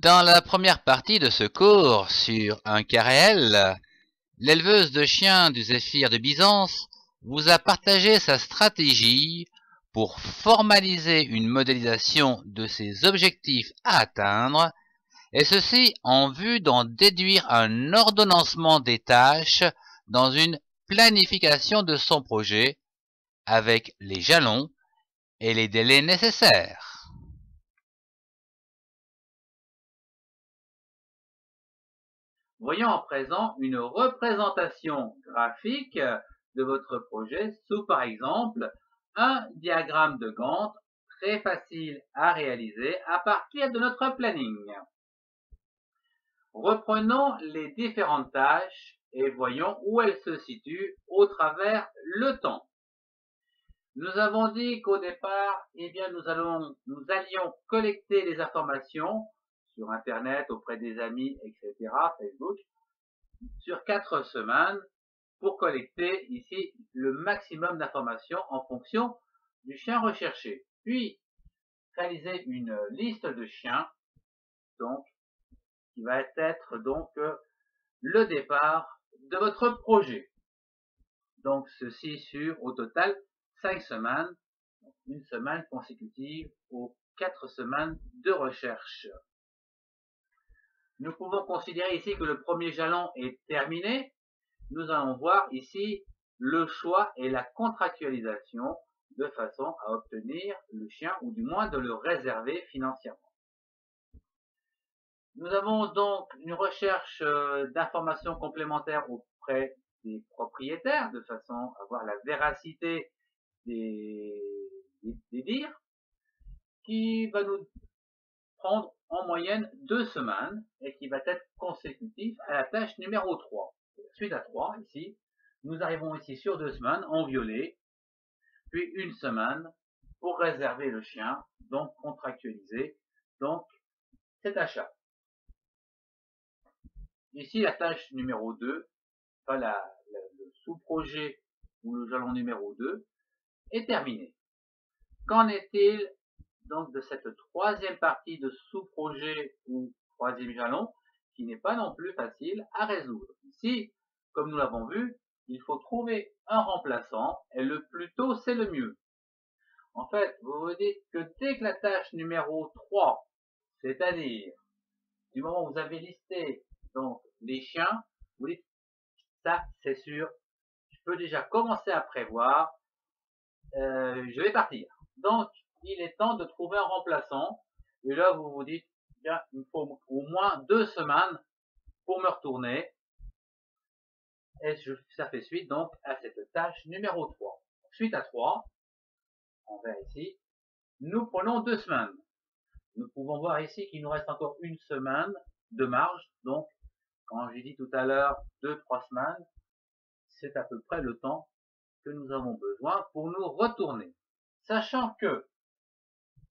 Dans la première partie de ce cours sur un cas réel, l'éleveuse de chiens du Zéphyr de Byzance vous a partagé sa stratégie pour formaliser une modélisation de ses objectifs à atteindre, et ceci en vue d'en déduire un ordonnancement des tâches dans une planification de son projet avec les jalons et les délais nécessaires. Voyons à présent une représentation graphique de votre projet sous par exemple un diagramme de Gantt très facile à réaliser à partir de notre planning. Reprenons les différentes tâches et voyons où elles se situent au travers le temps. Nous avons dit qu'au départ, nous allions collecter les informations sur Internet, auprès des amis, etc., Facebook, sur 4 semaines pour collecter ici le maximum d'informations en fonction du chien recherché. Puis, réaliser une liste de chiens, donc, qui va être donc le départ de votre projet. Donc, ceci sur, au total, 5 semaines, une semaine consécutive aux 4 semaines de recherche. Nous pouvons considérer ici que le premier jalon est terminé. Nous allons voir ici le choix et la contractualisation de façon à obtenir le chien ou du moins de le réserver financièrement. Nous avons donc une recherche d'informations complémentaires auprès des propriétaires de façon à voir la véracité des dires qui va nous prendre en moyenne 2 semaines et qui va être consécutif à la tâche numéro 3. Suite à 3, ici, nous arrivons ici sur 2 semaines en violet, puis une semaine pour réserver le chien, donc contractualiser donc cet achat. Ici, la tâche numéro 2, enfin le sous-projet ou le jalon numéro 2 est terminé. Qu'en est-il donc de cette troisième partie de sous-projet ou troisième jalon qui n'est pas non plus facile à résoudre? Ici, comme nous l'avons vu, il faut trouver un remplaçant et le plus tôt c'est le mieux. En fait, vous vous dites que dès que la tâche numéro 3, c'est-à-dire du moment où vous avez listé donc les chiens, vous dites ça c'est sûr, je peux déjà commencer à prévoir, je vais partir. Donc il est temps de trouver un remplaçant. Et là, vous vous dites, bien, il me faut au moins 2 semaines pour me retourner. Et ça fait suite donc à cette tâche numéro 3. Suite à 3, on va ici, nous prenons 2 semaines. Nous pouvons voir ici qu'il nous reste encore une semaine de marge. Donc, quand j'ai dit tout à l'heure 2-3 semaines, c'est à peu près le temps que nous avons besoin pour nous retourner. Sachant que,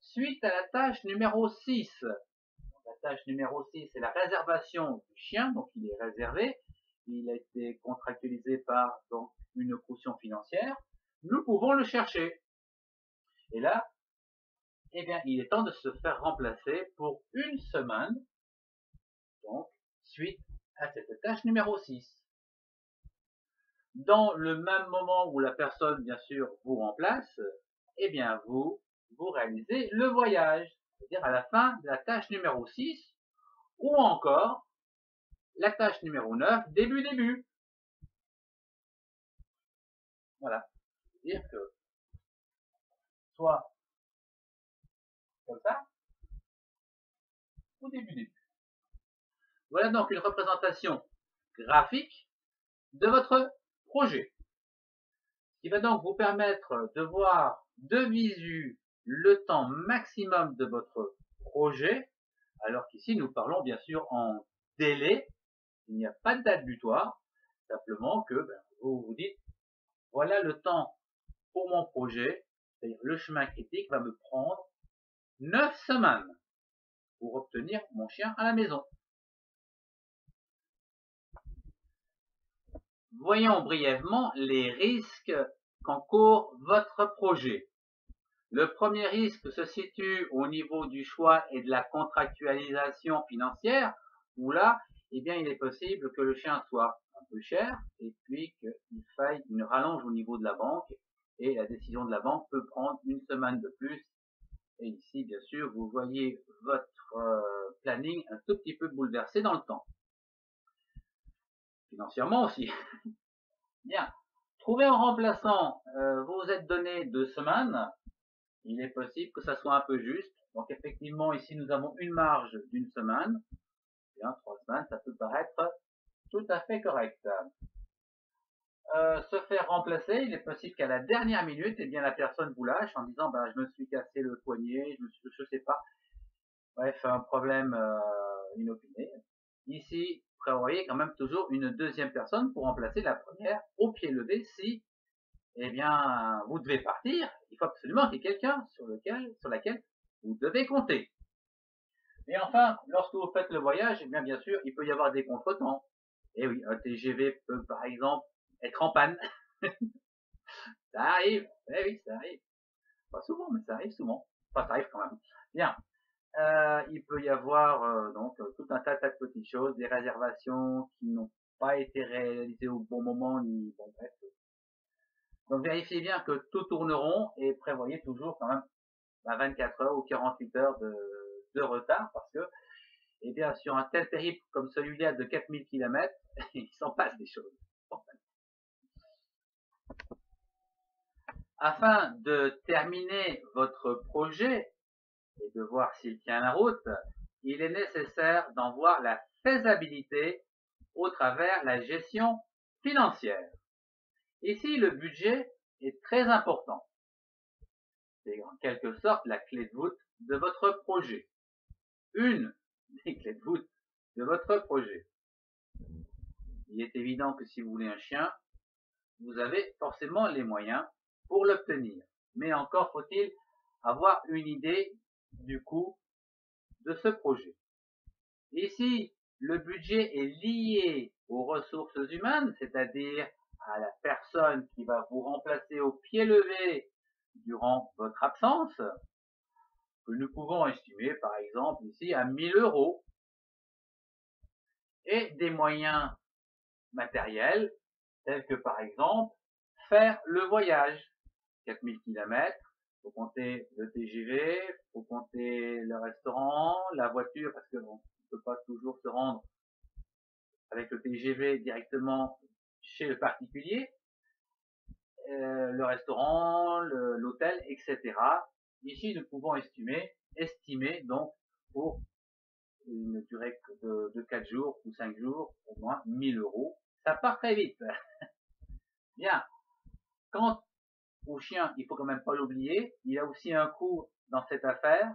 suite à la tâche numéro 6, la tâche numéro 6, c'est la réservation du chien, donc il est réservé, il a été contractualisé par donc une caution financière, nous pouvons le chercher. Et là, il est temps de se faire remplacer pour une semaine, donc suite à cette tâche numéro 6. Dans le même moment où la personne, bien sûr, vous remplace, vous réalisez le voyage, c'est-à-dire à la fin de la tâche numéro 6, ou encore la tâche numéro 9, début. Voilà. C'est-à-dire que soit comme ça, ou début. Voilà donc une représentation graphique de votre projet, qui va donc vous permettre de voir de visu le temps maximum de votre projet, alors qu'ici nous parlons bien sûr en délai, il n'y a pas de date butoir, simplement que vous vous dites, voilà le temps pour mon projet, c'est-à-dire le chemin critique va me prendre 9 semaines pour obtenir mon chien à la maison. Voyons brièvement les risques qu'encourt votre projet. Le premier risque se situe au niveau du choix et de la contractualisation financière, où là, eh bien, il est possible que le chien soit un peu cher et puis qu'il faille une rallonge au niveau de la banque et la décision de la banque peut prendre une semaine de plus. Et ici, bien sûr, vous voyez votre planning un tout petit peu bouleversé dans le temps. Financièrement aussi. Bien. Trouver un remplaçant, vous vous êtes donné 2 semaines. Il est possible que ça soit un peu juste. Donc effectivement, ici, nous avons une marge d'une semaine. Bien, 3 semaines, ça peut paraître tout à fait correct. Se faire remplacer, il est possible qu'à la dernière minute, eh bien, la personne vous lâche en disant, je me suis cassé le poignet, je sais pas. Bref, un problème inopiné. Ici, prévoyez quand même toujours une deuxième personne pour remplacer la première au pied levé si, eh bien, vous devez partir. Il faut absolument qu'il y ait quelqu'un sur laquelle vous devez compter. Et enfin, lorsque vous faites le voyage, eh bien sûr, il peut y avoir des contretemps. Et oui, un TGV peut, par exemple, être en panne. Ça arrive. Eh oui, ça arrive. Pas souvent, mais ça arrive souvent. Enfin, ça arrive quand même. Bien. Il peut y avoir donc tout un tas de petites choses, des réservations qui n'ont pas été réalisées au bon moment, ni bon bref. Donc vérifiez bien que tout tourne rond et prévoyez toujours quand même 24 heures ou 48 heures de retard parce que, eh bien, sur un tel périple comme celui-là de 4000 km, il s'en passe des choses. Afin de terminer votre projet et de voir s'il tient la route, il est nécessaire d'en voir la faisabilité au travers la gestion financière. Ici, le budget est très important. C'est en quelque sorte la clé de voûte de votre projet. Une des clés de voûte de votre projet. Il est évident que si vous voulez un chien, vous avez forcément les moyens pour l'obtenir. Mais encore faut-il avoir une idée du coût de ce projet. Ici, le budget est lié aux ressources humaines, c'est-à-dire à la personne qui va vous remplacer au pied levé durant votre absence, que nous pouvons estimer par exemple ici à 1000 euros, et des moyens matériels tels que par exemple faire le voyage, 4000 km, faut compter le TGV, faut compter le restaurant, la voiture, parce que on ne peut pas toujours se rendre avec le TGV directement chez le particulier, le restaurant, l'hôtel, etc. Ici, nous pouvons estimer donc pour une durée de 4 jours ou 5 jours, au moins 1000 euros. Ça part très vite. Bien. Quant au chien, il faut quand même pas l'oublier, il y a aussi un coût dans cette affaire.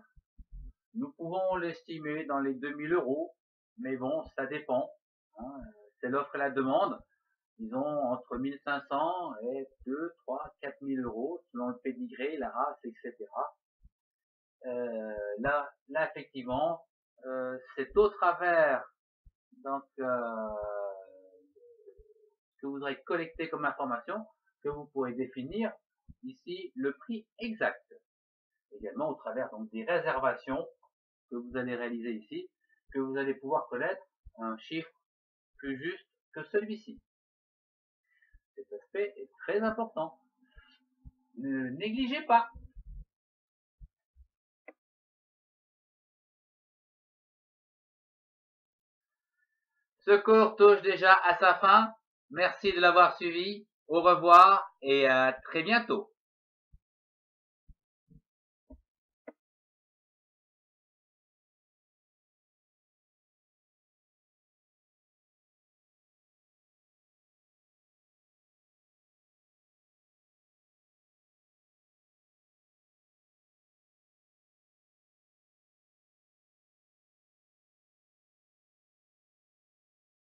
Nous pouvons l'estimer dans les 2000 euros, mais bon, ça dépend. Hein, c'est l'offre et la demande. Disons entre 1500 et 2, 3, 4000 euros, selon le pédigré, la race, etc. Là, effectivement, c'est au travers donc que vous aurez collecté comme information que vous pourrez définir ici le prix exact. Également au travers donc des réservations que vous allez réaliser ici, que vous allez pouvoir connaître un chiffre plus juste que celui-ci. Cet aspect est très important. Ne négligez pas. Ce cours touche déjà à sa fin. Merci de l'avoir suivi. Au revoir et à très bientôt.